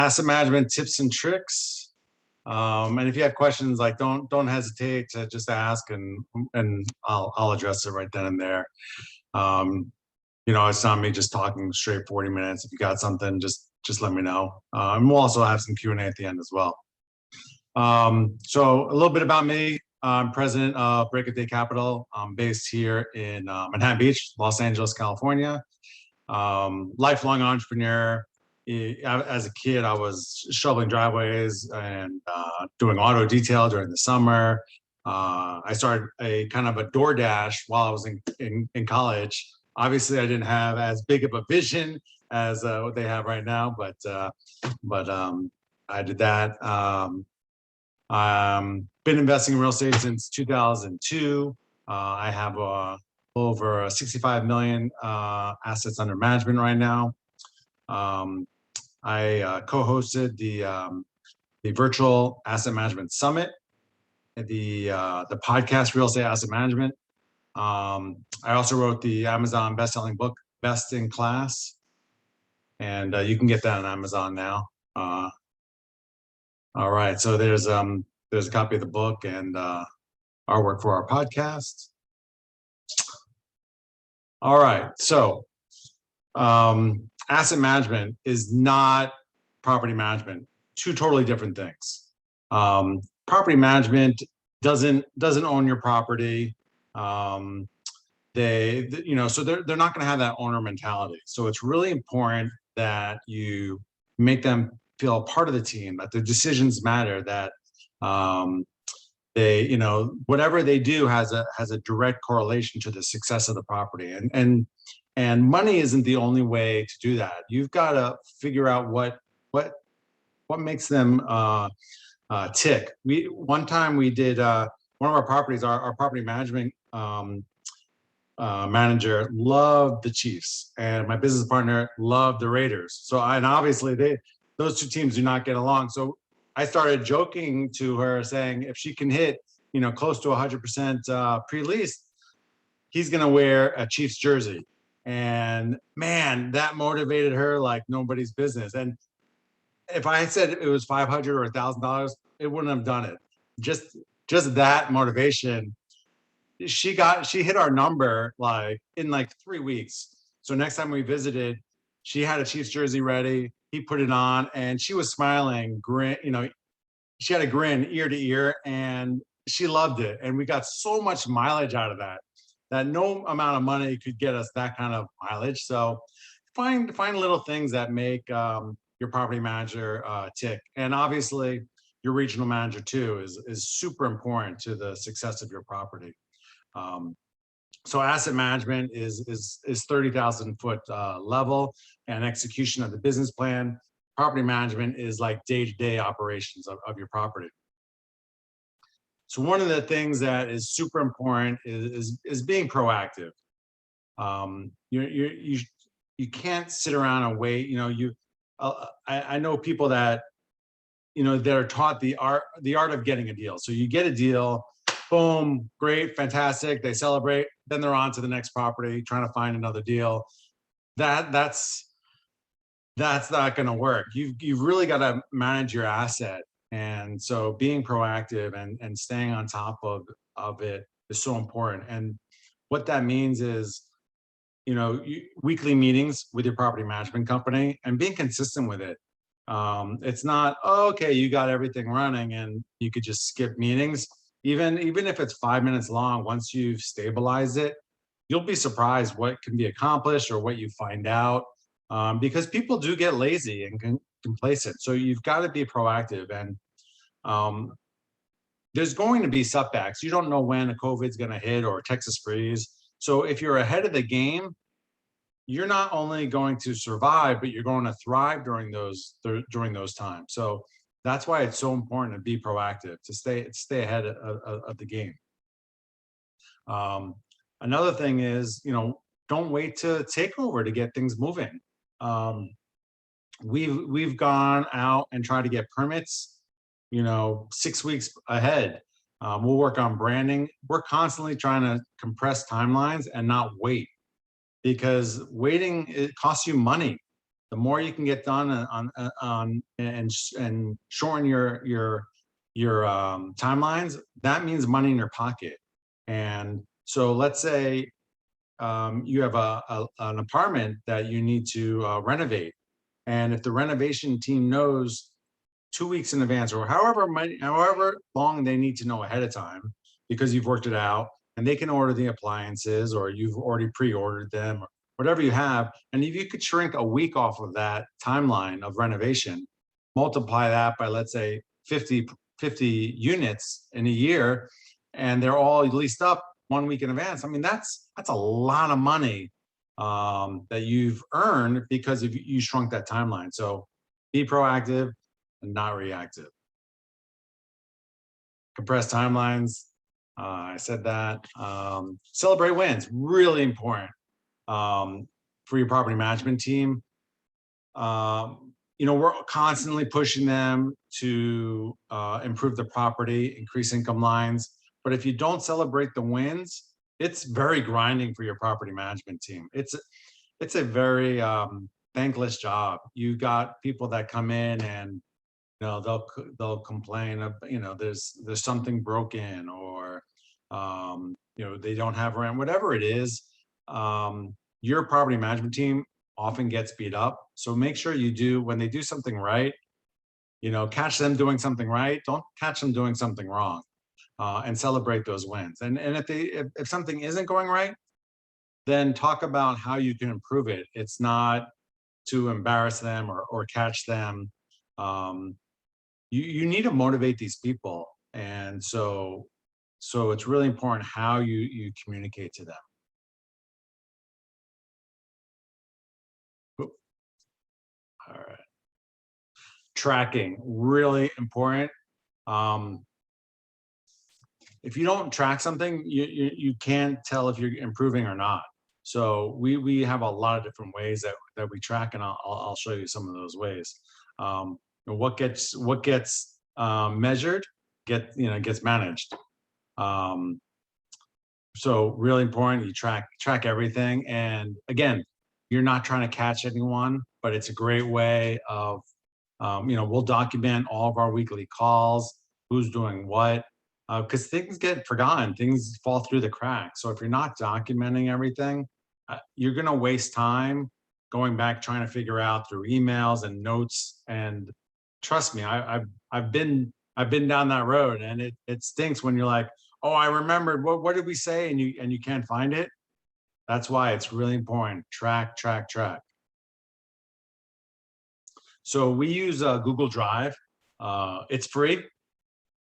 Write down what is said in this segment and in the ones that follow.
asset management tips and tricks. And if you have questions, like don't hesitate to just ask, and I'll address it right then and there. It's not me just talking straight 40 minutes. If you got something, just let me know. And we'll also have some Q&A at the end as well. So a little bit about me. I'm president of Break-A-Day Capital. I'm based here in Manhattan Beach, Los Angeles, California. Lifelong entrepreneur. As a kid, I was shoveling driveways and doing auto detail during the summer. I started a kind of a DoorDash while I was in college. Obviously, I didn't have as big of a vision as what they have right now, but I did that. Been investing in real estate since 2002. I have over 65 million assets under management right now. I co-hosted the virtual asset management summit, the podcast Real Estate Asset Management. I also wrote the Amazon best-selling book Best in Class, and you can get that on Amazon now. All right, so there's a copy of the book and artwork for our podcast. All right, so asset management is not property management. Two totally different things. Property management doesn't own your property. So they're not going to have that owner mentality. So it's really important that you make them feel a part of the team, that their decisions matter, that whatever they do has a direct correlation to the success of the property. And money isn't the only way to do that. You've got to figure out what makes them tick. One time we did one of our properties. Our property management manager loved the Chiefs, and my business partner loved the Raiders. So and obviously those two teams do not get along. So I started joking to her, saying if she can hit close to 100% pre-lease, he's gonna wear a Chiefs jersey. And man, that motivated her like nobody's business. And if I had said it was $500 or $1,000, it wouldn't have done it. Just that motivation. She hit our number in 3 weeks. So next time we visited, she had a Chiefs jersey ready. He put it on, and she was smiling, grin. She had a grin ear to ear, and she loved it. And we got so much mileage out of that no amount of money could get us that kind of mileage. So find little things that make your property manager tick. And obviously your regional manager too is super important to the success of your property. So asset management is 30,000 foot level and execution of the business plan. Property management is like day-to-day operations of your property. So one of the things that is super important is being proactive. You can't sit around and wait. I know people that that are taught the art of getting a deal. So you get a deal, boom, great, fantastic. They celebrate, then they're on to the next property, trying to find another deal. That's not going to work. You've really got to manage your asset. And so being proactive and staying on top of it is so important. And what that means is, weekly meetings with your property management company and being consistent with it. It's not, okay, you got everything running and you could just skip meetings. Even if it's 5 minutes long, once you've stabilized it, you'll be surprised what can be accomplished or what you find out, because people do get lazy and complacent. So you've got to be proactive. And there's going to be setbacks. You don't know when a COVID's going to hit or Texas freeze. So if you're ahead of the game, you're not only going to survive, but you're going to thrive during those times. So that's why it's so important to be proactive, to stay ahead of the game. Another thing is, don't wait to take over to get things moving. We've gone out and tried to get permits, 6 weeks ahead. We'll work on branding. We're constantly trying to compress timelines and not wait, because waiting, it costs you money. the more you can get done and shorten your timelines, that means money in your pocket. And so let's say you have an apartment that you need to renovate. And if the renovation team knows 2 weeks in advance, or however long they need to know ahead of time, because you've worked it out, and they can order the appliances, or you've already pre-ordered them, or whatever you have. And if you could shrink a week off of that timeline of renovation, multiply that by, let's say, 50 units in a year, and they're all leased up 1 week in advance. I mean, that's a lot of money that you've earned because if you shrunk that timeline. So be proactive and not reactive. Compressed timelines. I said that. Celebrate wins, really important for your property management team. We're constantly pushing them to improve the property, increase income lines. But if you don't celebrate the wins, it's very grinding for your property management team. It's a very thankless job. You got people that come in and they'll complain of, there's something broken, or they don't have rent, whatever it is. Your property management team often gets beat up. So make sure you do, when they do something right, catch them doing something right. Don't catch them doing something wrong, and celebrate those wins. And if something isn't going right, then talk about how you can improve it. It's not to embarrass them or catch them. You need to motivate these people. And so it's really important how you communicate to them. All right. Tracking, really important. If you don't track something, you can't tell if you're improving or not. So we have a lot of different ways that we track, and I'll show you some of those ways. What gets measured gets managed. So really important, you track everything. And again, you're not trying to catch anyone, but it's a great way of, we'll document all of our weekly calls, who's doing what, because things get forgotten, things fall through the cracks. So if you're not documenting everything, you're going to waste time going back trying to figure out through emails and notes. And trust me, I've been down that road, and it stinks when you're like, oh, I remembered, what did we say, and you can't find it. That's why it's really important. Track. So we use Google Drive. It's free.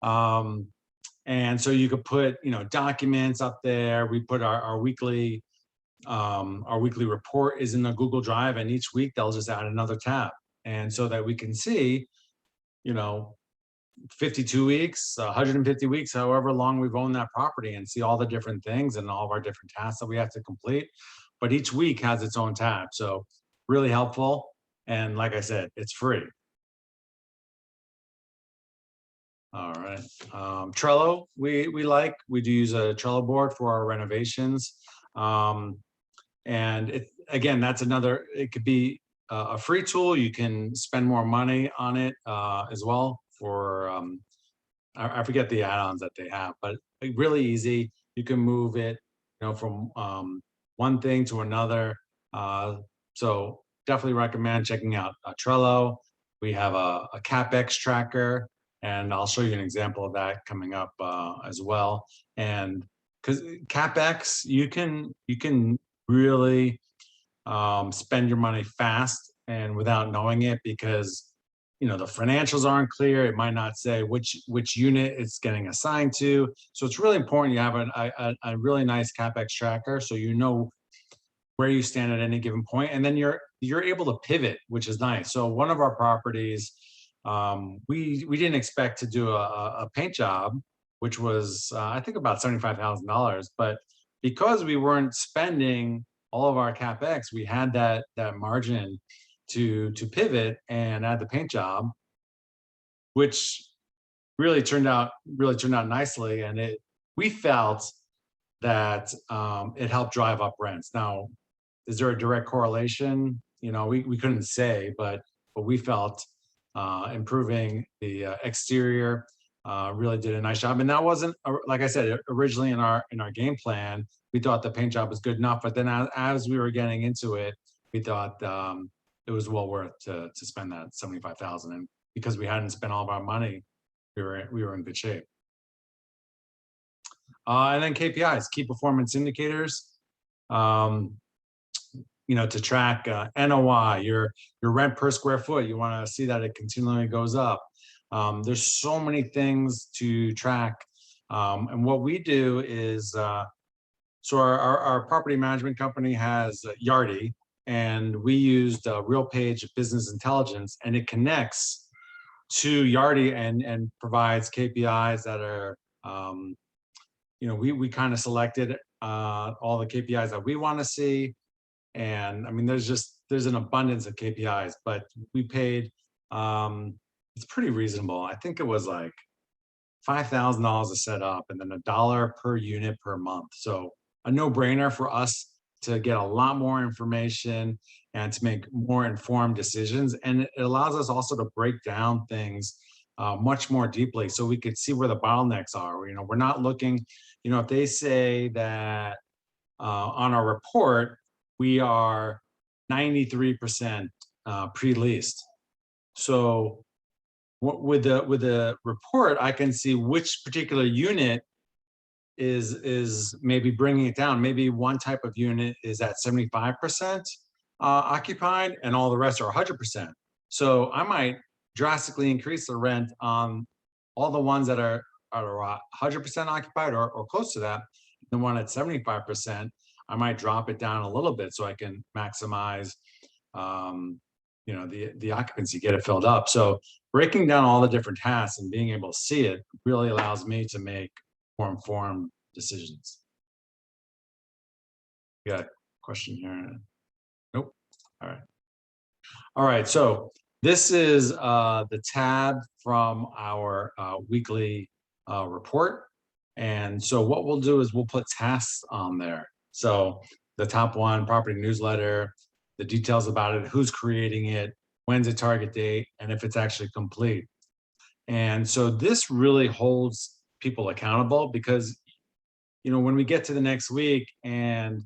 And so you could put, documents up there. We put our weekly report is in the Google Drive, and each week they'll just add another tab. And so that we can see, 52 weeks, 150 weeks, however long we've owned that property, and see all the different things and all of our different tasks that we have to complete. But each week has its own tab. So really helpful. And like I said, it's free. All right. Trello, we do use a Trello board for our renovations. And again, that's another, it could be a free tool. You can spend more money on it as well for, I forget the add-ons that they have, but really easy. You can move it, from one thing to another. So definitely recommend checking out Trello. We have a Capex Tracker, and I'll show you an example of that coming up as well. And because Capex, you can really spend your money fast and without knowing it, because the financials aren't clear. It might not say which unit it's getting assigned to. So it's really important you have a really nice Capex tracker, so you know where you stand at any given point, and then you're able to pivot, which is nice. So one of our properties, we didn't expect to do a paint job, which was I think about $75,000, but because we weren't spending all of our Capex, we had that margin to pivot and add the paint job, which really turned out nicely. And we felt that it helped drive up rents. Now, is there a direct correlation? we couldn't say, but we felt improving the exterior really did a nice job. And that wasn't, like I said, originally in our game plan, we thought the paint job was good enough, but then as we were getting into it, we thought it was well worth to spend that $75,000. And because we hadn't spent all of our money, we were in good shape. And then KPIs, key performance indicators, to track NOI, your rent per square foot. You want to see that it continually goes up. There's so many things to track. And what we do is, so our property management company has Yardi, and we used RealPage Business Intelligence, and it connects to Yardi and provides KPIs that are, we kind of selected all the KPIs that we want to see. And I mean, there's an abundance of KPIs, but we paid, it's pretty reasonable. I think it was like $5,000 to set up, and then $1 per unit per month. So a no-brainer for us to get a lot more information and to make more informed decisions. And it allows us also to break down things much more deeply, so we could see where the bottlenecks are. We're not looking, if they say that on our report, we are 93% pre-leased. So with the report, I can see which particular unit is maybe bringing it down. Maybe one type of unit is at 75% occupied, and all the rest are 100%. So I might drastically increase the rent on all the ones that are 100% occupied or close to that. The one at 75%, I might drop it down a little bit so I can maximize the occupancy, get it filled up. So breaking down all the different tasks and being able to see it really allows me to make more informed decisions. You got a question here? Nope. All right. So this is the tab from our weekly report. And so what we'll do is we'll put tasks on there. So the top one, property newsletter, the details about it, who's creating it, when's the target date, and if it's actually complete. And so this really holds people accountable, because, when we get to the next week and,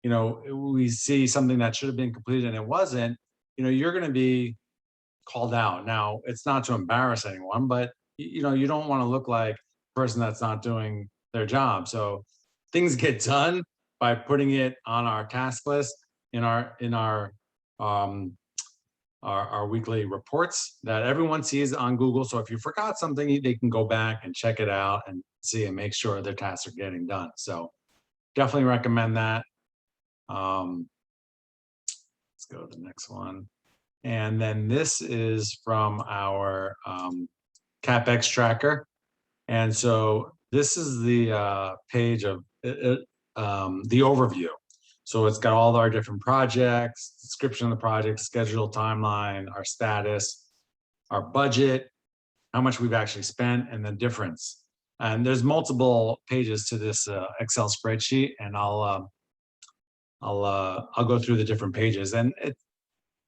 we see something that should have been completed and it wasn't, you're going to be called out. Now, it's not to embarrass anyone, but, you don't want to look like a person that's not doing their job. So things get done by putting it on our task list in our weekly reports that everyone sees on Google. So if you forgot something, they can go back and check it out and see and make sure their tasks are getting done. So definitely recommend that. Let's go to the next one. And then this is from our Capex Tracker. And so this is the page of the overview. So it's got all our different projects, description of the project, schedule, timeline, our status, our budget, how much we've actually spent, and the difference. And there's multiple pages to this Excel spreadsheet, and I'll go through the different pages. And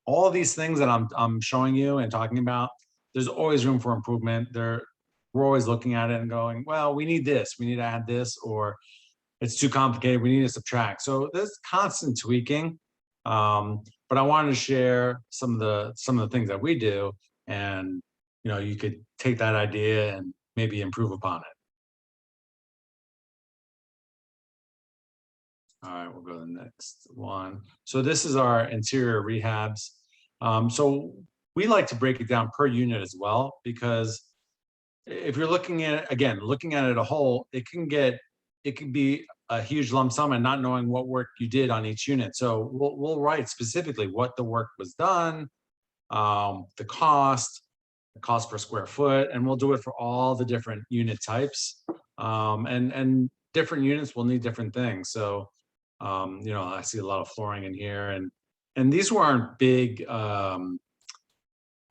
all these things that I'm showing you and talking about, there's always room for improvement. We're always looking at it and going, well, we need this, we need to add this, or it's too complicated, we need to subtract. So there's constant tweaking, but I wanted to share some of the things that we do, and you could take that idea and maybe improve upon it. All right, we'll go to the next one. So this is our interior rehabs. So we like to break it down per unit as well, because if you're looking at it a whole, it can be a huge lump sum and not knowing what work you did on each unit. So we'll write specifically what the work was done, the cost per square foot, and we'll do it for all the different unit types. And different units will need different things. So, I see a lot of flooring in here, and these weren't big.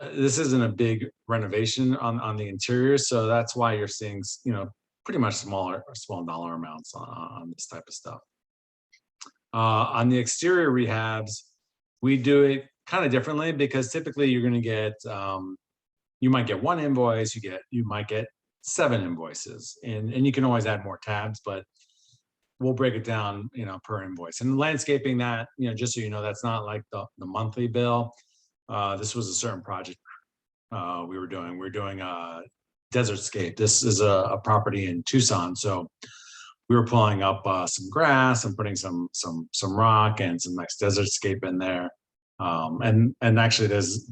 This isn't a big renovation on the interior, so that's why you're seeing, pretty much small dollar amounts on this type of stuff. On the exterior rehabs, we do it kind of differently, because typically you're going to get, you might get one invoice, you might get 7 invoices, and you can always add more tabs, but we'll break it down, per invoice. And landscaping, that, just so you know, that's not like the monthly bill. This was a certain project we were doing. We're doing a Desertscape. This is a property in Tucson, so we were pulling up some grass and putting some rock and some nice desertscape in there. And actually, there's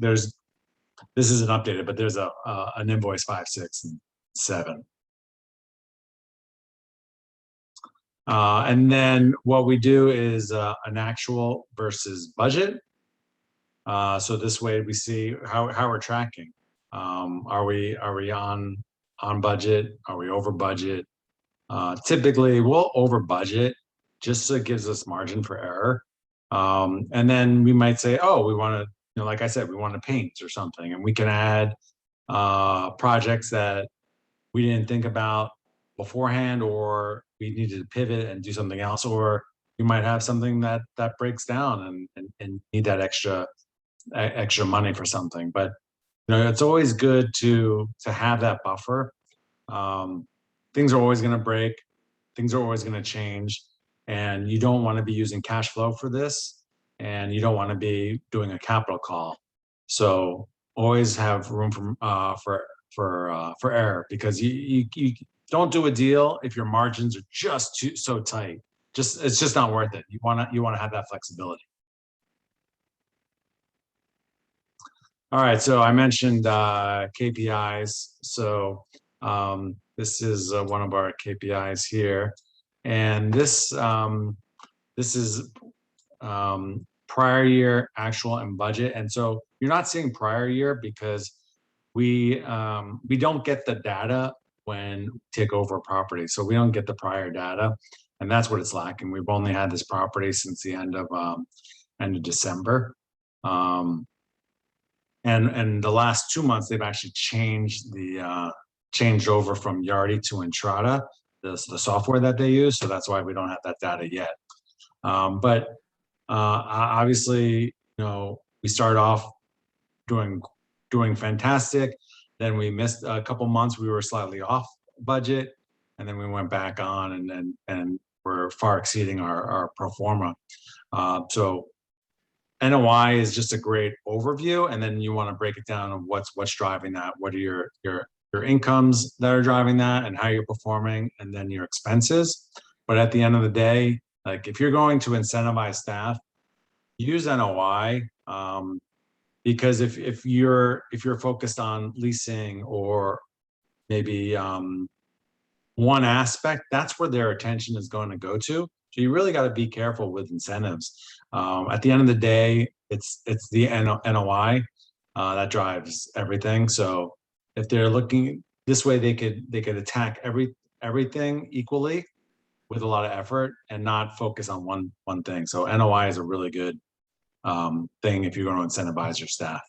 this isn't updated, but there's an invoice 5, 6, and 7. And then what we do is an actual versus budget. So this way we see how we're tracking. Are we on budget? Are we over budget? Typically we'll over budget just so it gives us margin for error. And then we might say, oh, we want to, like I said, we want to paint or something, and we can add projects that we didn't think about beforehand, or we needed to pivot and do something else, or you might have something that breaks down and need that extra money for something. But it's always good to have that buffer. Things are always going to break, things are always going to change, and you don't want to be using cash flow for this, and you don't want to be doing a capital call. So always have room for error, because you don't do a deal if your margins are just so tight. It's just not worth it. You want to have that flexibility. All right, so I mentioned KPIs. So this is one of our KPIs here, and this is prior year, actual, and budget. And so you're not seeing prior year because we don't get the data when we take over a property, so we don't get the prior data, and that's what it's lacking. We've only had this property since the end of December. And the last 2 months, they've actually changed over from Yardi to Entrata, the software that they use. So that's why we don't have that data yet. But obviously, we started off doing fantastic. Then we missed a couple months. We were slightly off budget, and then we went back on, and we're far exceeding our pro forma. So NOI is just a great overview, and then you want to break it down of what's driving that. What are your incomes that are driving that, and how you're performing, and then your expenses. But at the end of the day, like, if you're going to incentivize staff, use NOI, because if you're focused on leasing or maybe one aspect, that's where their attention is going to go to. So you really got to be careful with incentives. At the end of the day, it's the NOI that drives everything. So if they're looking this way, they could attack everything equally with a lot of effort and not focus on one thing. So NOI is a really good thing if you're going to incentivize your staff.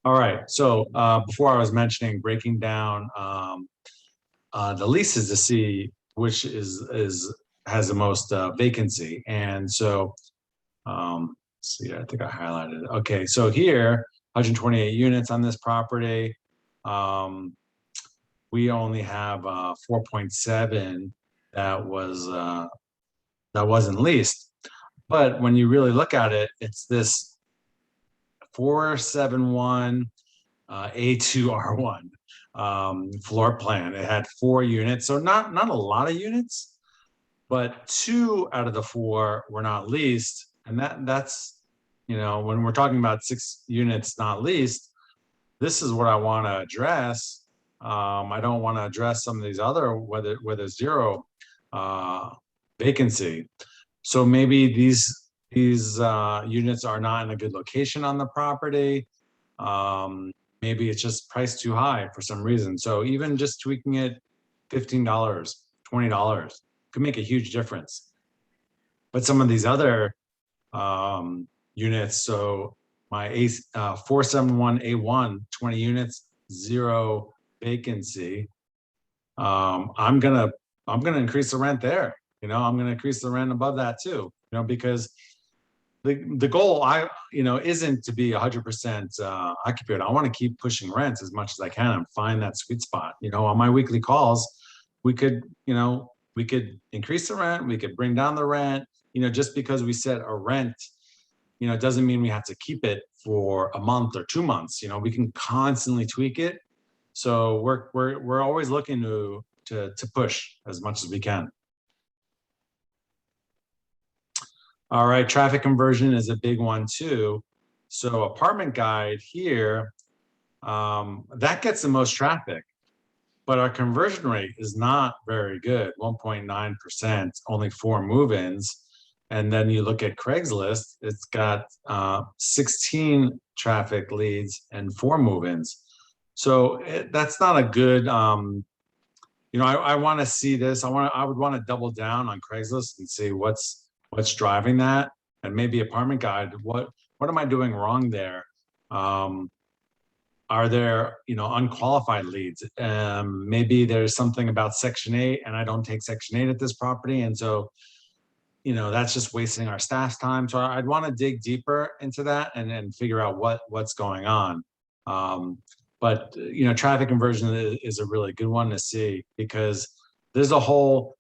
All right, so before I was mentioning breaking down the leases to see which has the most vacancy. And so let's see, I think I highlighted it. Okay, so here 128 units on this property. We only have 4.7 that wasn't leased. But when you really look at it, it's this 471 A2R1 floor plan. It had 4 units, so not a lot of units, but 2 out of the 4 were not leased. And that's when we're talking about 6 units not leased, this is what I want to address. I don't want to address some of these other where there's 0 vacancy. So maybe these units are not in a good location on the property. Maybe it's just priced too high for some reason. So even just tweaking it $15, $20 could make a huge difference. But some of these other units, so my 471A1, 20 units, 0 vacancy. I'm gonna increase the rent there. I'm gonna increase the rent above that too. Because the goal isn't to be 100% occupied. I want to keep pushing rents as much as I can and find that sweet spot. On my weekly calls, we could increase the rent, we could bring down the rent. Just because we set a rent, doesn't mean we have to keep it for a month or 2 months. We can constantly tweak it. So we're always looking to push as much as we can. All right, traffic conversion is a big one too. So apartment guide here, that gets the most traffic, but our conversion rate is not very good, 1.9%, only 4 move-ins. And then you look at Craigslist, it's got 16 traffic leads and 4 move-ins. So that's not a good, I want to see this. I would want to double down on Craigslist and see what's driving that, and maybe apartment guide. What am I doing wrong there? Are there unqualified leads? Maybe there's something about Section 8, and I don't take Section 8 at this property, and so that's just wasting our staff's time. So I'd want to dig deeper into that and figure out what's going on. But traffic conversion is a really good one to see, because there's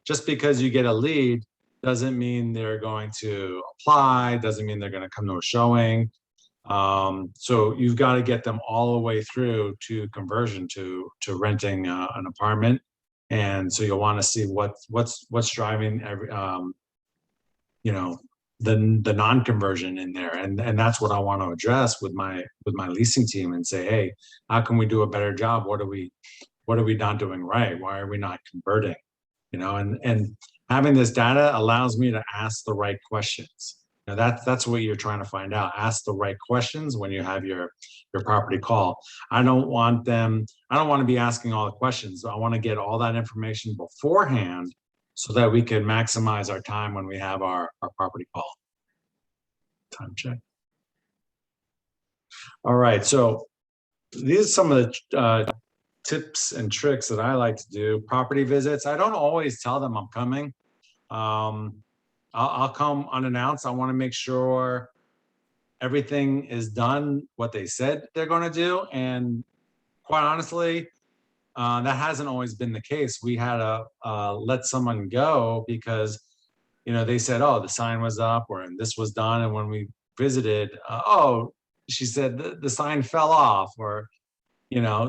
just because you get a lead doesn't mean they're going to apply, doesn't mean they're going to come to a showing. So you've got to get them all the way through to conversion to renting an apartment. And so you'll want to see what's driving the non-conversion in there, and that's what I want to address with my leasing team and say, hey, how can we do a better job? What are we not doing right? Why are we not converting? And having this data allows me to ask the right questions. That's what you're trying to find out. Ask the right questions when you have your property call. I don't want to be asking all the questions. I want to get all that information beforehand so that we can maximize our time when we have our property call. Time check. All right, so these are some of the tips and tricks that I like to do. Property visits, I don't always tell them I'm coming. I'll come unannounced. I want to make sure everything is done what they said they're going to do, and quite honestly, that hasn't always been the case. We had to let someone go because, they said, oh, the sign was up and this was done. And when we visited, she said the sign fell off, or,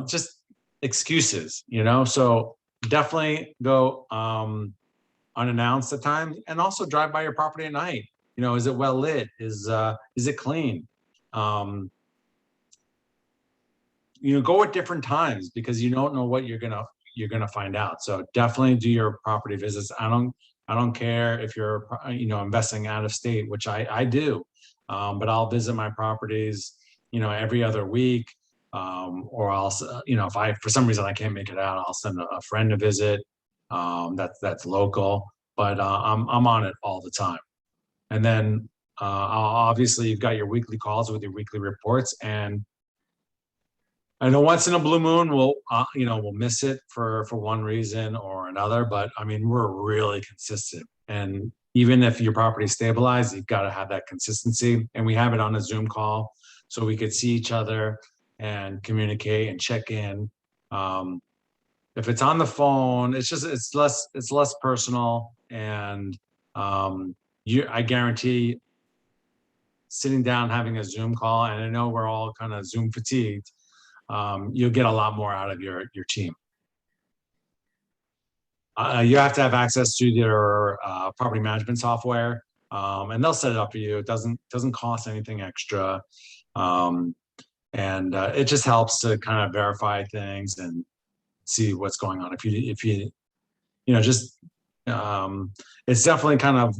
just excuses, So definitely go unannounced at times, and also drive by your property at night. Is it well lit? Is it clean? Go at different times, because you don't know what you're gonna find out. So definitely do your property visits. I don't care if you're investing out of state, which I do, but I'll visit my properties every other week, or I'll if for some reason I can't make it out, I'll send a friend to visit that's local. But I'm on it all the time. And then obviously you've got your weekly calls with your weekly reports, and I know once in a blue moon we'll miss it for one reason or another, but I mean, we're really consistent. And even if your property is stabilized, you've got to have that consistency. And we have it on a Zoom call, so we could see each other and communicate and check in. If it's on the phone, it's less personal, and I guarantee sitting down having a Zoom call, and I know we're all kind of Zoom fatigued, you'll get a lot more out of your team. You have to have access to their property management software, and they'll set it up for you. It doesn't cost anything extra, and it just helps to kind of verify things and see what's going on. If you it's definitely kind of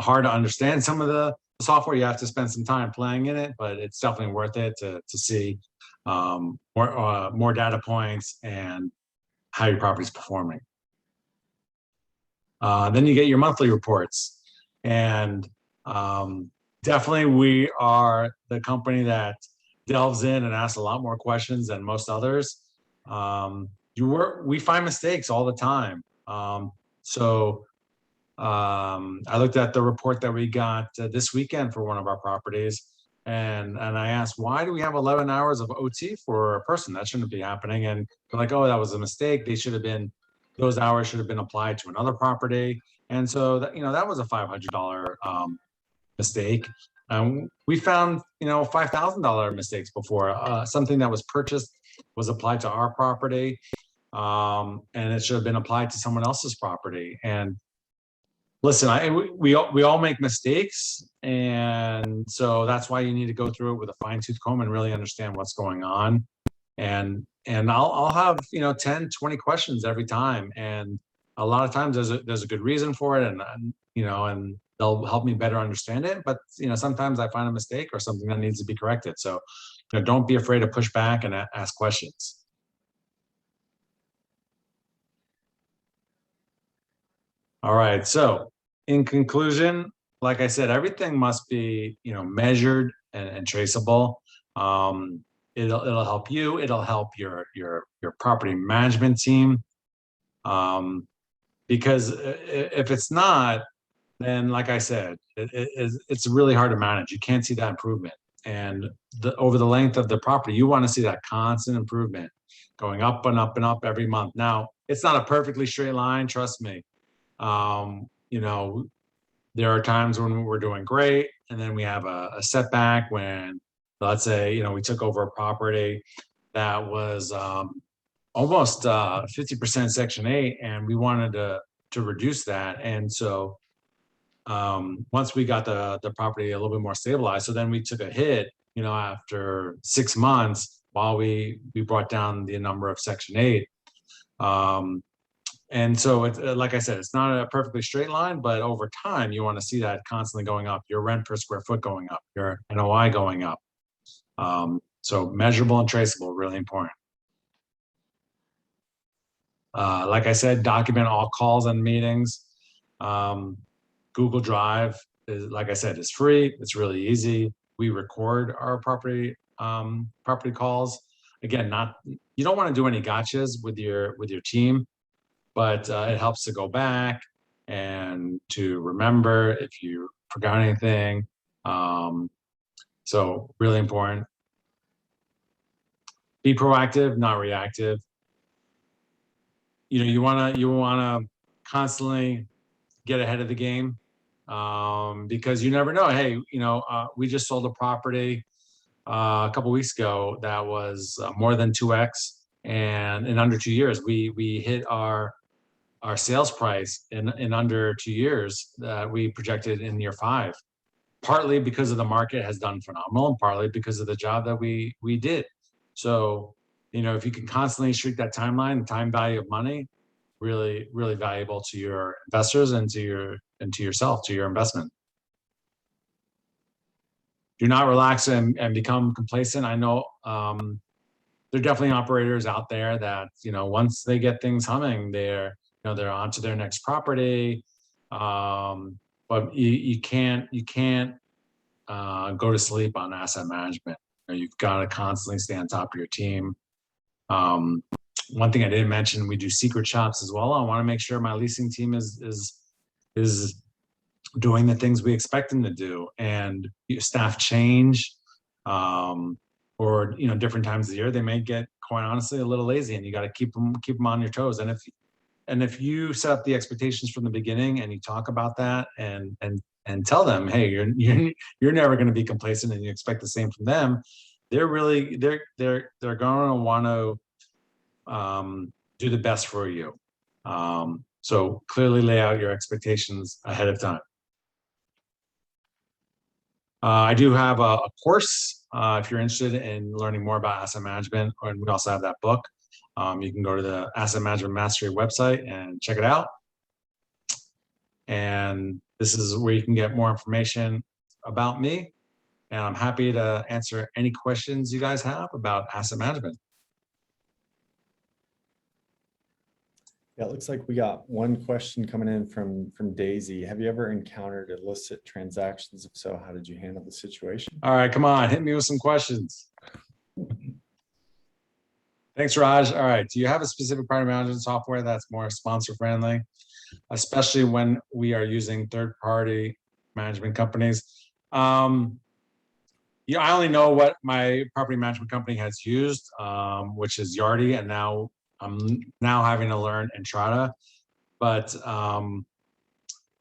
hard to understand some of the software. You have to spend some time playing in it, but it's definitely worth it to see more data points and how your property is performing. Then you get your monthly reports, and definitely we are the company that delves in and asks a lot more questions than most others. We find mistakes all the time. So I looked at the report that we got this weekend for one of our properties, and I asked, why do we have 11 hours of OT for a person? That shouldn't be happening. And they're like, oh, that was a mistake. Those hours should have been applied to another property. And so that, that was a $500 mistake. We found, $5,000 mistakes before. Something that was purchased was applied to our property, and it should have been applied to someone else's property. And listen, we all make mistakes, and so that's why you need to go through it with a fine-tooth comb and really understand what's going on. And I'll have 10, 20 questions every time, and a lot of times there's a good reason for it, and they'll help me better understand it. But sometimes I find a mistake or something that needs to be corrected. So don't be afraid to push back and ask questions. All right. So in conclusion, like I said, everything must be measured and traceable. It'll help you. It'll help your property management team. Because if it's not, then like I said, it's really hard to manage. You can't see that improvement. And over the length of the property, you want to see that constant improvement going up and up and up every month. Now, it's not a perfectly straight line, trust me. There are times when we're doing great, and then we have a setback when, let's say, we took over a property that was almost 50% Section 8, and we wanted to reduce that. And so once we got the property a little bit more stabilized, so then we took a hit, after 6 months while we brought down the number of Section 8. And so it's like I said, it's not a perfectly straight line, but over time you want to see that constantly going up, your rent per square foot going up, your NOI going up. So measurable and traceable, really important. Like I said, document all calls and meetings. Google Drive is, like I said, is free. It's really easy. We record our property calls. Again, you don't want to do any gotchas with your team, but it helps to go back and to remember if you forgot anything. So really important. Be proactive, not reactive. You wanna constantly get ahead of the game, because you never know. Hey, we just sold a property a couple weeks ago that was more than 2x, and in under 2 years, we hit our sales price in under 2 years that we projected in year 5, partly because of the market has done phenomenal, and partly because of the job that we did. So, if you can constantly shrink that timeline, the time value of money, really, really valuable to your investors and to yourself, to your investment. Do not relax and become complacent. I know there are definitely operators out there that, once they get things humming, they're on to their next property. But you can't go to sleep on asset management. You've got to constantly stay on top of your team. One thing I didn't mention, we do secret shops as well. I want to make sure my leasing team is doing the things we expect them to do. And staff change, or different times of the year, they may get, quite honestly, a little lazy, and you got to keep them on your toes. And if you set up the expectations from the beginning and you talk about that and tell them, hey, you're never going to be complacent, and you expect the same from them, they're going to want to do the best for you. So clearly lay out your expectations ahead of time. I do have a course if you're interested in learning more about asset management, and we also have that book. You can go to the Asset Management Mastery website and check it out. And this is where you can get more information about me. And I'm happy to answer any questions you guys have about asset management. Yeah, it looks like we got one question coming in from Daisy. Have you ever encountered illicit transactions? If so, how did you handle the situation? All right, come on, hit me with some questions. Thanks, Raj. All right. Do you have a specific property management software that's more sponsor friendly, especially when we are using third-party management companies? Yeah, I only know what my property management company has used, which is Yardi, and now I'm now having to learn Entrata. But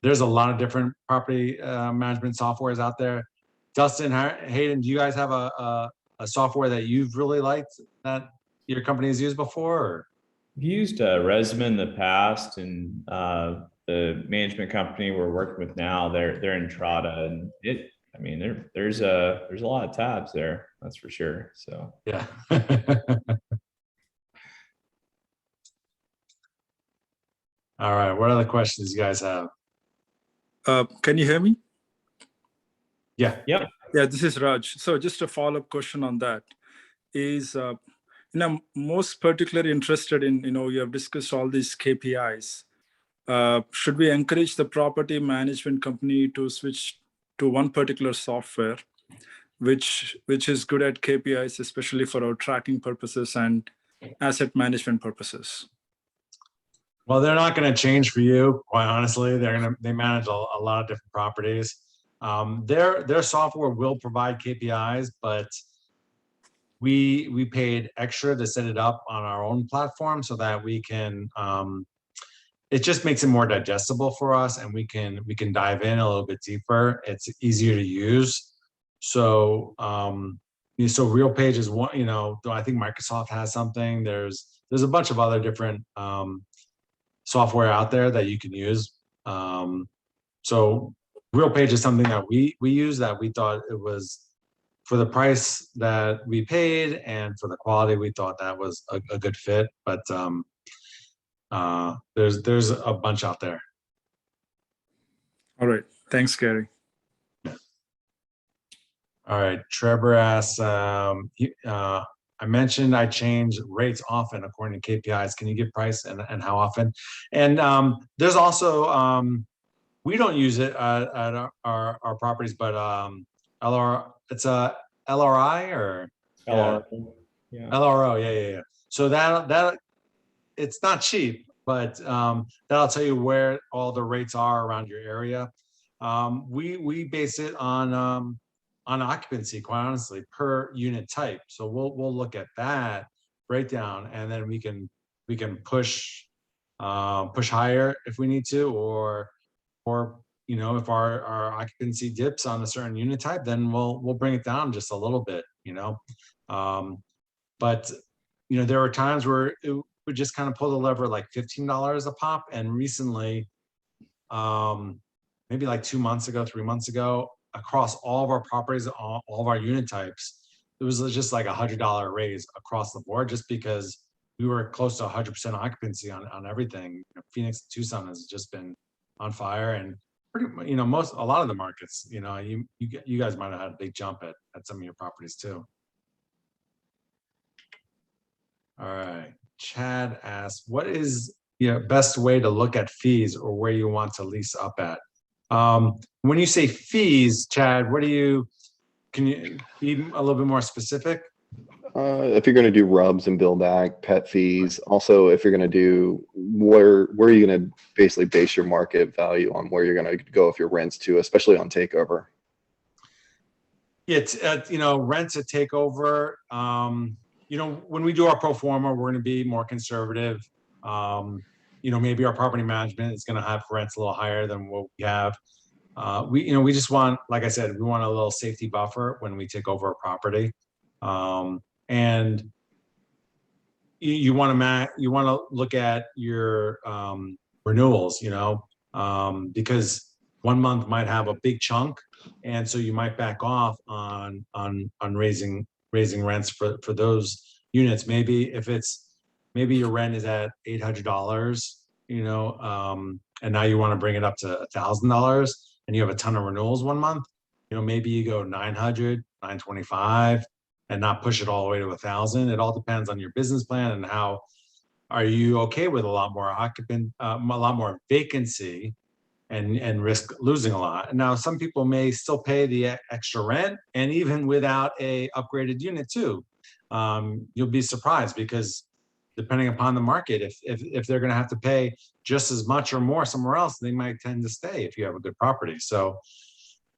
there's a lot of different property management softwares out there. Dustin, Hayden, do you guys have a software that you've really liked that your company has used before? Or? I've used Resum in the past, and the management company we're working with now, they're Entrata, and I mean, there's a lot of tabs there, that's for sure. So yeah. All right. What other questions you guys have? Can you hear me? Yeah. Yep. Yeah, this is Raj. So just a follow-up question on that is, I'm most particularly interested in, you have discussed all these KPIs. Should we encourage the property management company to switch to one particular software, which is good at KPIs, especially for our tracking purposes and asset management purposes? Well, they're not going to change for you, quite honestly. They manage a lot of different properties. Their software will provide KPIs, but we paid extra to set it up on our own platform so that we can. It just makes it more digestible for us, and we can dive in a little bit deeper. It's easier to use. So so RealPage is one. I think Microsoft has something. There's a bunch of other different software out there that you can use. So RealPage is something that we use that we thought it was for the price that we paid and for the quality, we thought that was a good fit. But there's a bunch out there. All right. Thanks, Gary. All right. Trevor asks, I mentioned I change rates often according to KPIs. Can you give price and how often? And there's also, we don't use it at our properties, but it's a LRI or LRO. Yeah. LRO, yeah. So that it's not cheap, but that'll tell you where all the rates are around your area. We base it on occupancy, quite honestly, per unit type. So we'll look at that breakdown, and then we can push higher if we need to, or if our occupancy dips on a certain unit type, then we'll bring it down just a little bit. But there were times where it would just kind of pull the lever like $15 a pop, and recently, maybe like 2 months ago, 3 months ago, across all of our properties, all of our unit types, it was just like $100 raise across the board, just because we were close to 100% occupancy on everything. Phoenix, Tucson has just been on fire, and pretty, a lot of the markets, you guys might have had a big jump at some of your properties too. All right, Chad asks, what is best way to look at fees or where you want to lease up at? When you say fees, Chad, can you be a little bit more specific? If you're going to do rubs and build back, pet fees. Also, if you're going to do, where are you going to basically base your market value on where you're going to go if your rents too, especially on takeover? It's rents at takeover. When we do our pro forma, we're going to be more conservative. Maybe our property management is going to have rents a little higher than what we have. We just want, like I said, we want a little safety buffer when we take over a property. And you want to look at your renewals, because 1 month might have a big chunk, and so you might back off on raising rents for those units. Maybe maybe your rent is at $800, and now you want to bring it up to $1,000, and you have a ton of renewals 1 month. Maybe you go 900, 925. And not push it all the way to 1,000. It all depends on your business plan and how are you okay with a lot more vacancy and risk losing a lot. Now, some people may still pay the extra rent, and even without a upgraded unit too. You'll be surprised because depending upon the market, if they're going to have to pay just as much or more somewhere else, they might tend to stay if you have a good property. So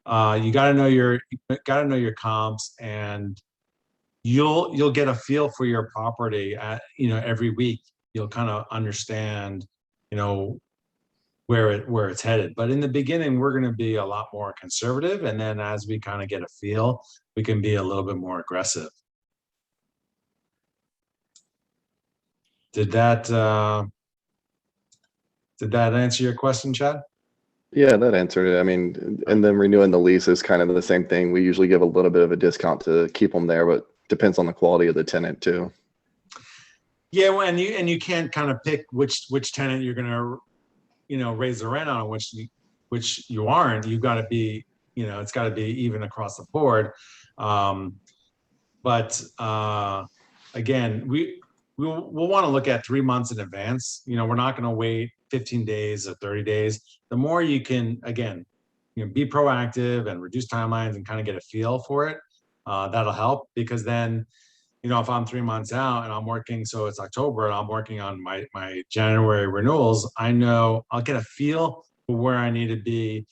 you got to know your comps, and you'll get a feel for your property at, every week. You'll kind of understand, where it's headed. But in the beginning, we're going to be a lot more conservative, and then as we kind of get a feel, we can be a little bit more aggressive. Did that answer your question, Chad? Yeah, that answered it. I mean, and then renewing the lease is kind of the same thing. We usually give a little bit of a discount to keep them there, but depends on the quality of the tenant too. Yeah, well, and you can't kind of pick which tenant you're gonna, raise the rent on, which you aren't. You've got to be, it's got to be even across the board. But again, we'll want to look at 3 months in advance. We're not going to wait 15 days or 30 days. The more you can, again, be proactive and reduce timelines and kind of get a feel for it, that'll help. Because then, if I'm 3 months out and I'm working, so it's October and I'm working on my January renewals, I know I'll get a feel for where I need to be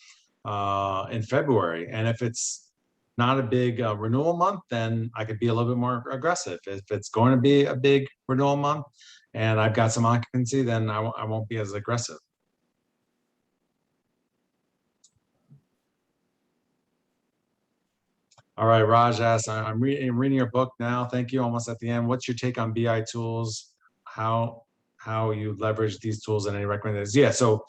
in February. And if it's not a big renewal month, then I could be a little bit more aggressive. If it's going to be a big renewal month and I've got some occupancy, then I won't be as aggressive. All right, Raj asks, I'm reading your book now. Thank you. Almost at the end. What's your take on BI tools? How you leverage these tools and any recommendations? Yeah. So,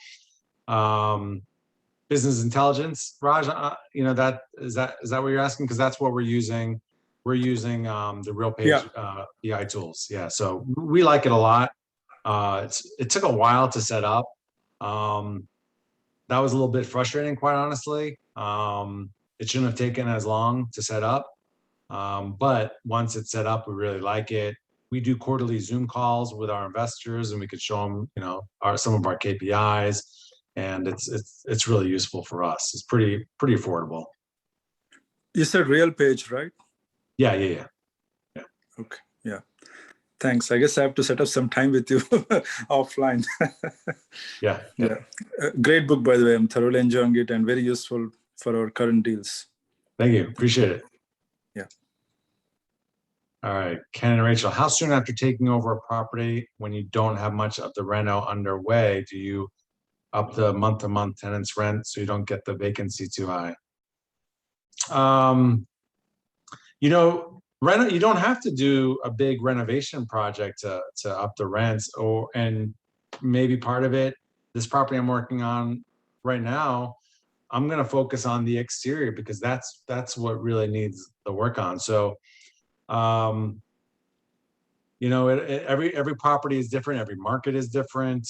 business intelligence, Raj, that is that what you're asking? Because that's what we're using. We're using the RealPage BI tools. Yeah, so we like it a lot. It took a while to set up. That was a little bit frustrating, quite honestly. It shouldn't have taken as long to set up. But once it's set up, we really like it. We do quarterly Zoom calls with our investors, and we could show them, some of our KPIs. And it's really useful for us. It's pretty affordable. You said RealPage, right? Yeah. Okay. Yeah. Thanks. I guess I have to set up some time with you offline. Yeah. Great book, by the way. I'm thoroughly enjoying it and very useful for our current deals. Thank you. Appreciate it. Yeah. All right. Ken and Rachel, how soon after taking over a property, when you don't have much of the reno underway, do you up the month-to-month tenant's rent so you don't get the vacancy too high? You don't have to do a big renovation project to up the rents, and maybe part of it, this property I'm working on right now, I'm going to focus on the exterior because that's what really needs the work on. So, every property is different. Every market is different.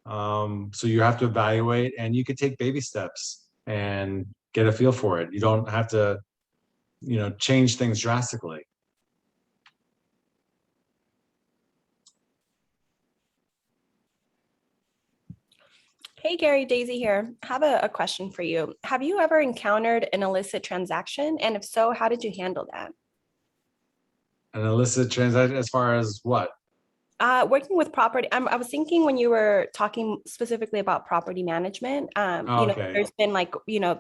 So you have to evaluate, and you could take baby steps and get a feel for it. You don't have to, change things drastically. Hey, Gary, Daisy here. I have a question for you. Have you ever encountered an illicit transaction? And if so, how did you handle that? An illicit transaction as far as what? Working with property, I was thinking when you were talking specifically about property management, Okay. there's been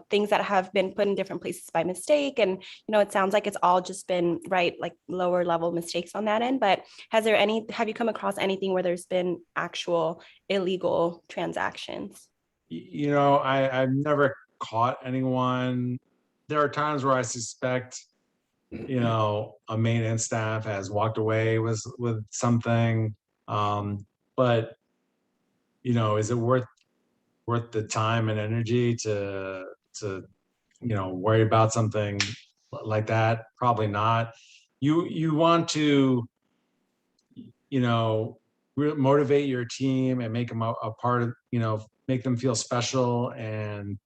things that have been put in different places by mistake. And, it sounds like it's all just been lower level mistakes on that end. But have you come across anything where there's been actual illegal transactions? I've never caught anyone. There are times where I suspect a maintenance staff has walked away with something, but is it worth the time and energy to worry about something like that? Probably not. You want to motivate your team and make them a part of, make them feel special, and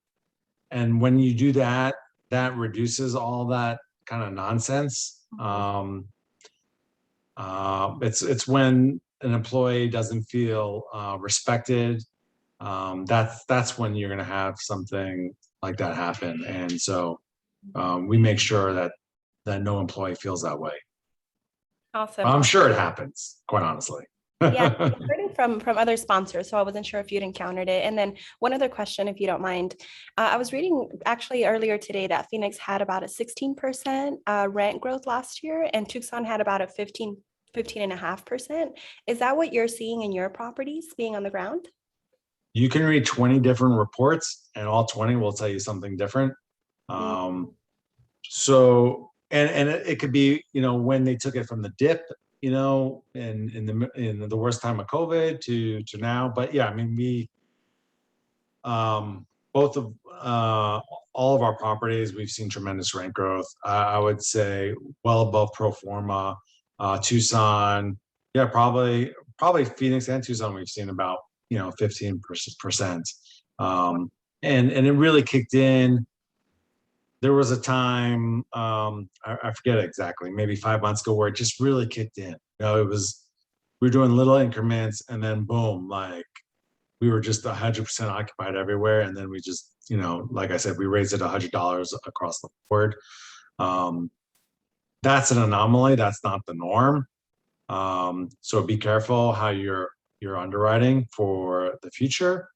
when you do that, that reduces all that kind of nonsense. It's when an employee doesn't feel respected. That's when you're going to have something like that happen. And so we make sure that no employee feels that way. Awesome. I'm sure it happens, quite honestly. Yeah, I've heard it from other sponsors, so I wasn't sure if you'd encountered it. And then one other question, if you don't mind. I was reading actually earlier today that Phoenix had about a 16% rent growth last year, and Tucson had about a 15.5%. Is that what you're seeing in your properties being on the ground? You can read 20 different reports, and all 20 will tell you something different. So, and it could be, when they took it from the dip, in the worst time of COVID to now. But yeah, I mean, we, both of, all of our properties, we've seen tremendous rent growth. I would say well above pro forma. Tucson, yeah, probably Phoenix and Tucson, we've seen about, 15%. And it really kicked in. There was a time, I forget exactly, maybe 5 months ago, where it just really kicked in. We were doing little increments, and then boom, like we were just 100% occupied everywhere. And then we just, like I said, we raised it $100 across the board. That's an anomaly. That's not the norm. So be careful how you're underwriting for the future.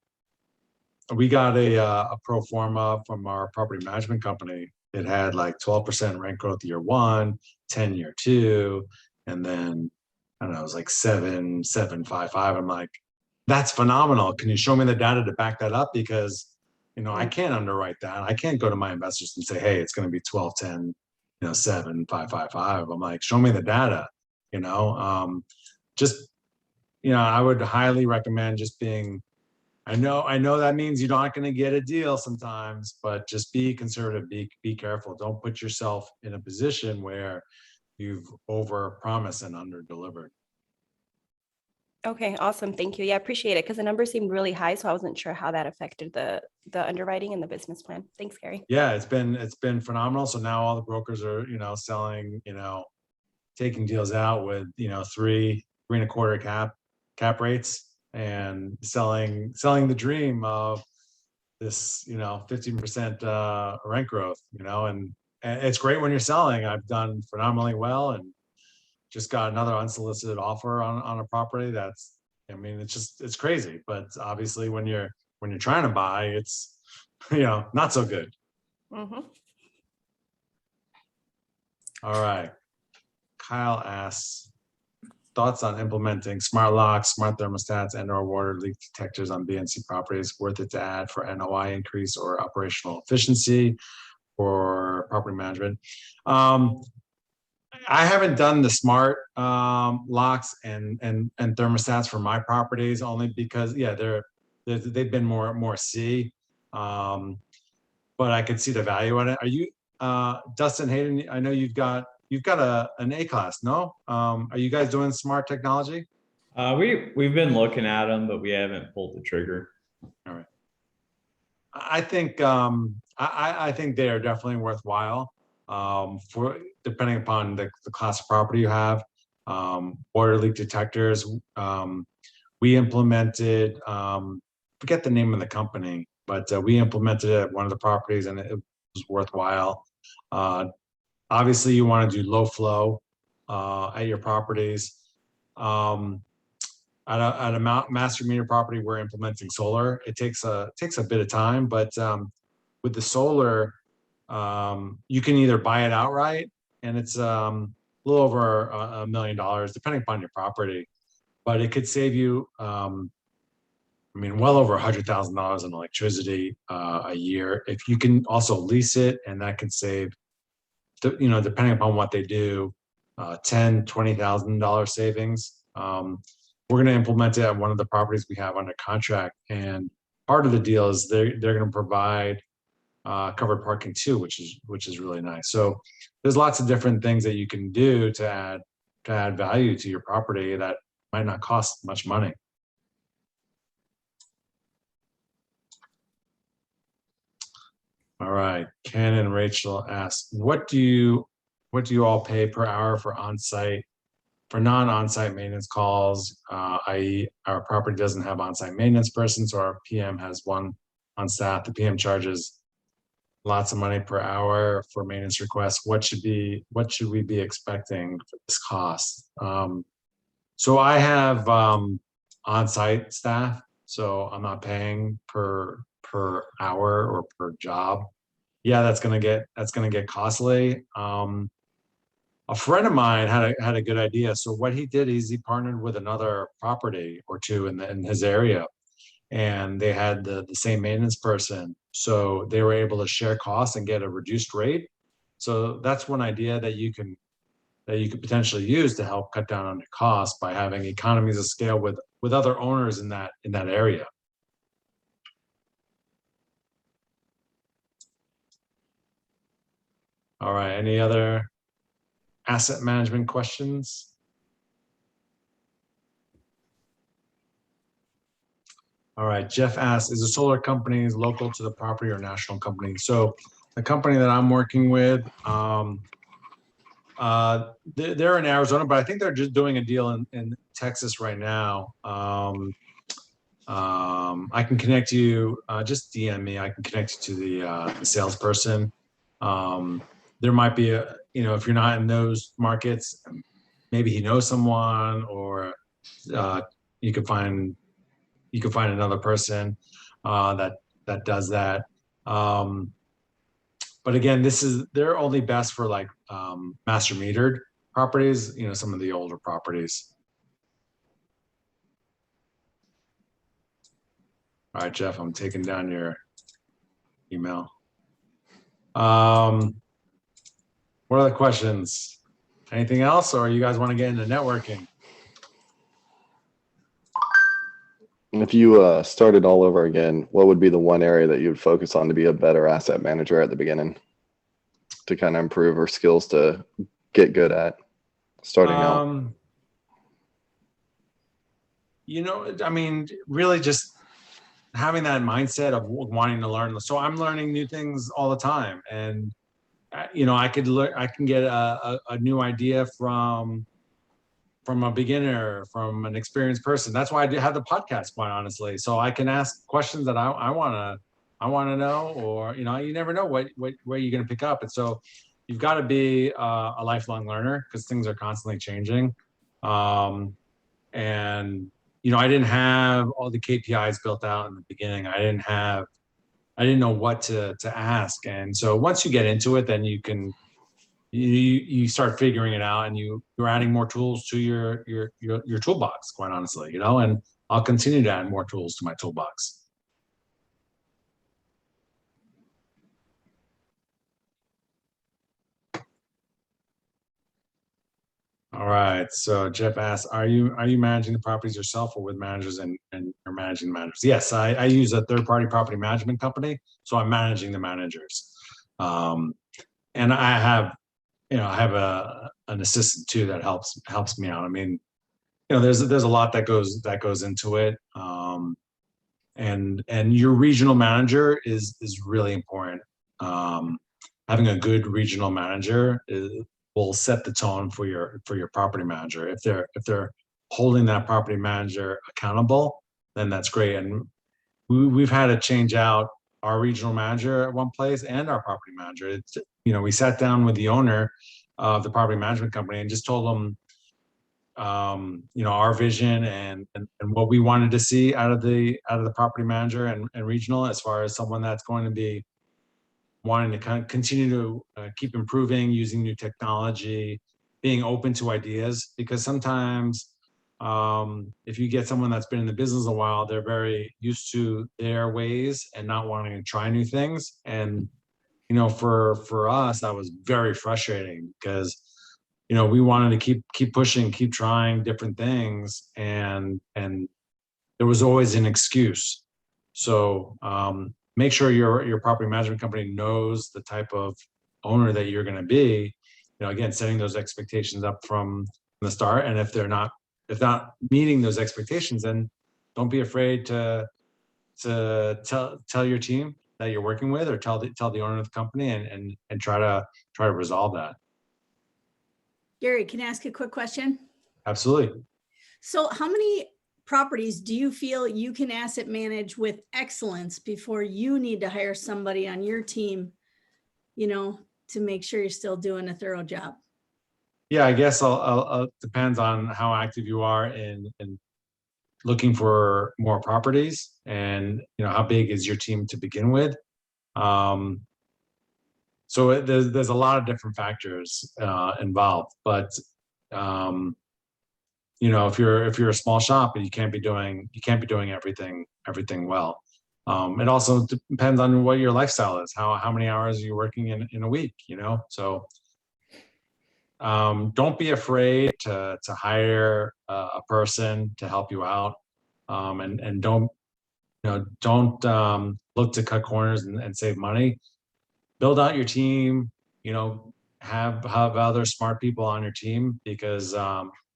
We got a pro forma from our property management company. It had like 12% rent growth year 1, 10 year 2, and then I don't know, it was like 7.55. I'm like, that's phenomenal. Can you show me the data to back that up? Because I can't underwrite that. I can't go to my investors and say, hey, it's going to be 12, 10, 7.555. I'm like, show me the data. Just I would highly recommend just being. I know that means you're not going to get a deal sometimes, but just be conservative, be careful. Don't put yourself in a position where you've overpromised and underdelivered. Okay, awesome. Thank you. Yeah, I appreciate it, because the numbers seemed really high, so I wasn't sure how that affected the underwriting and the business plan. Thanks, Gary. Yeah, it's been phenomenal. So now all the brokers are, selling, taking deals out with, 3.25 cap rates, and selling the dream of this, 15% rent growth, and it's great when you're selling. I've done phenomenally well, and just got another unsolicited offer on a property. That's, it's crazy. But obviously when you're trying to buy, it's, not so good. Mm-hmm. All right. Kyle asks, thoughts on implementing smart locks, smart thermostats, and/or water leak detectors on BNC properties. Worth it to add for NOI increase or operational efficiency for property management? I haven't done the smart locks and thermostats for my properties, only because they've been more C. But I could see the value in it. Are you Dustin Hayden? I know you've got an A class, no? Are you guys doing smart technology? We've been looking at them, but we haven't pulled the trigger. All right. I think I think they are definitely worthwhile, for depending upon the class of property you have. Water leak detectors. We implemented, forget the name of the company, but we implemented it at one of the properties, and it was worthwhile. Obviously, you want to do low flow at your properties. At a master meter property, we're implementing solar. It takes a bit of time, but with the solar, you can either buy it outright, and it's a little over $1 million, depending upon your property. But it could save you, well over $100,000 in electricity a year. If you can also lease it, and that can save, depending upon what they do, $10,000, $20,000 savings. We're going to implement it at one of the properties we have under contract, and part of the deal is they're going to provide covered parking too, which is really nice. So there's lots of different things that you can do to add value to your property that might not cost much money. All right, Ken and Rachel ask, what do you all pay per hour for non-on-site maintenance calls, i.e. our property doesn't have on-site maintenance person, so our PM has one on staff. The PM charges lots of money per hour for maintenance requests. What should we be expecting for this cost? So I have on-site staff, so I'm not paying per hour or per job. Yeah, that's gonna get costly. A friend of mine had a good idea. So what he did is he partnered with another property or two in his area, and they had the same maintenance person. So they were able to share costs and get a reduced rate. So that's one idea that you could potentially use to help cut down on the cost by having economies of scale with other owners in that area. All right, any other asset management questions? All right, Jeff asks, is the solar company local to the property or national company? So the company that I'm working with, they're in Arizona, but I think they're just doing a deal in Texas right now. I can connect you, just DM me. I can connect you to the salesperson. There might be if you're not in those markets, maybe he knows someone, or you could find another person that does that. But again, they're only best for like master metered properties, some of the older properties. All right, Jeff, I'm taking down your email. What other questions? Anything else, or you guys want to get into networking? And if you started all over again, what would be the one area that you would focus on to be a better asset manager at the beginning, to kind of improve our skills to get good at starting out? I mean, really just having that mindset of wanting to learn. So I'm learning new things all the time, and I can get a new idea from a beginner, from an experienced person. That's why I do have the podcast, quite honestly. So I can ask questions that I want to know, or you never know where you're going to pick up. And so you've got to be a lifelong learner, because things are constantly changing. And I didn't have all the KPIs built out in the beginning. I didn't know what to ask. And so once you get into it, then you start figuring it out, and you're adding more tools to your toolbox, quite honestly, and I'll continue to add more tools to my toolbox. All right. So Jeff asks, are you managing the properties yourself, or with managers and you're managing the managers? Yes, I use a third-party property management company, so I'm managing the managers. And I have an assistant too that helps me out. I mean, there's a lot that goes into it. And your regional manager is really important. Having a good regional manager will set the tone for your property manager. If they're holding that property manager accountable, then that's great. And we've had to change out our regional manager at one place and our property manager. We sat down with the owner of the property management company and just told them, our vision and what we wanted to see out of the property manager and regional, as far as someone that's going to be wanting to kind of continue to keep improving, using new technology, being open to ideas. Because sometimes if you get someone that's been in the business a while, they're very used to their ways and not wanting to try new things. And for us, that was very frustrating, because we wanted to keep pushing, keep trying different things, and there was always an excuse. So make sure your property management company knows the type of owner that you're going to be. Again, setting those expectations up from the start. And if they're not meeting those expectations, then don't be afraid to tell your team that you're working with, or tell the owner of the company, and try to resolve that. Gary, can I ask a quick question? Absolutely. So how many properties do you feel you can asset manage with excellence before you need to hire somebody on your team, to make sure you're still doing a thorough job? yeah, I guess I'll depends on how active you are in looking for more properties, and how big is your team to begin with. So there's a lot of different factors involved, but if you're a small shop and you can't be doing everything well. It also depends on what your lifestyle is, how many hours you're working in a week, so don't be afraid to hire a person to help you out, and don't look to cut corners and save money. Build out your team, have other smart people on your team, because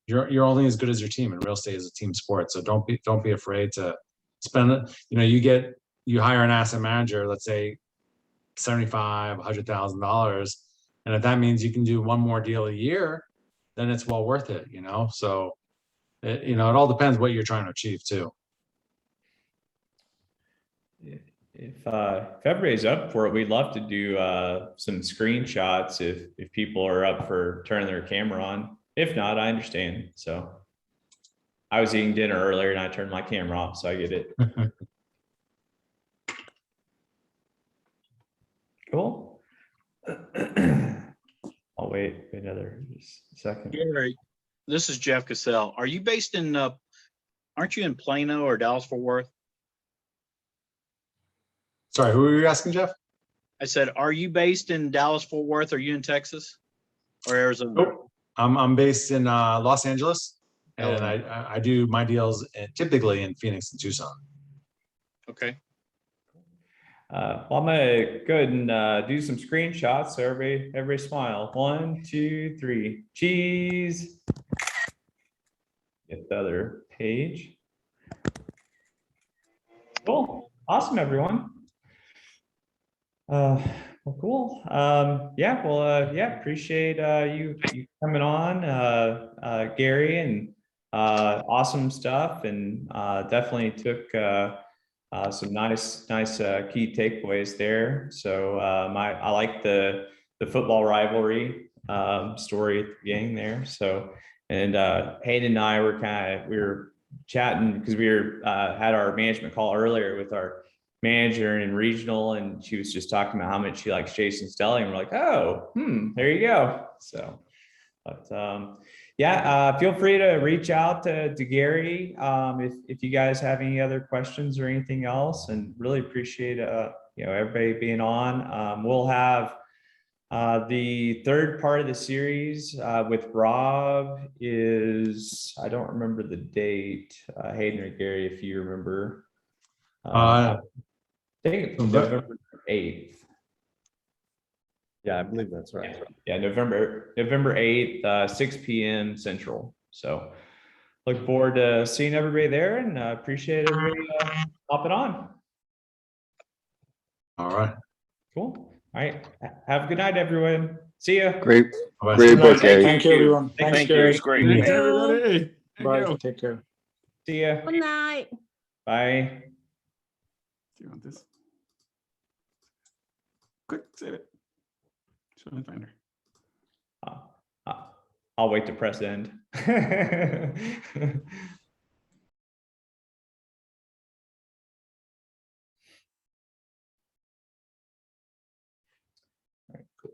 you're only as good as your team, and real estate is a team sport. So don't be afraid to spend it. You hire an asset manager, let's say $75,000, $100,000, and if that means you can do one more deal a year, then it's well worth it. So it all depends what you're trying to achieve too. If everybody's up for it, we'd love to do some screenshots if people are up for turning their camera on. If not, I understand. So I was eating dinner earlier and I turned my camera off, so I get it. Cool. I'll wait another second. Gary, this is Jeff Cassell. Are you based in, aren't you in Plano or Dallas-Fort Worth? Sorry, who were you asking, Jeff? I said, are you based in Dallas-Fort Worth? Are you in Texas or Arizona? Nope. I'm based in Los Angeles, and I do my deals typically in Phoenix and Tucson. Okay. Well, I'm gonna go ahead and do some screenshots. So everybody smile. 1, 2, 3. Cheese. Get the other page. Cool. Awesome, everyone. Well, cool. Yeah. Well, yeah. Appreciate you coming on, Gary, and awesome stuff, and definitely took some nice key takeaways there. So I like the football rivalry story at the beginning there. So, and Hayden and I we were chatting because we had our management call earlier with our manager and regional, and she was just talking about how much she likes Jason's Deli, and we're like, oh, there you go. So, but yeah, feel free to reach out to Gary if you guys have any other questions or anything else, and really appreciate everybody being on. We'll have the third part of the series with Rob is, I don't remember the date, Hayden or Gary, if you remember. I think it's November 8th. Yeah, I believe that's right. Yeah, November 8th, 6 p.m. Central. So look forward to seeing everybody there, and appreciate everybody hopping on. All right. Cool. All right. Have a good night, everyone. See ya. Great Bye-bye. book, Gary. Thank you, everyone. Thanks, Thank you. Gary. It's great. Thank you. Everybody. Bye. Take care. See ya. Good night. Bye. Do you want this? Quick, save it. Show me Finder. I'll wait to press end. All right, cool.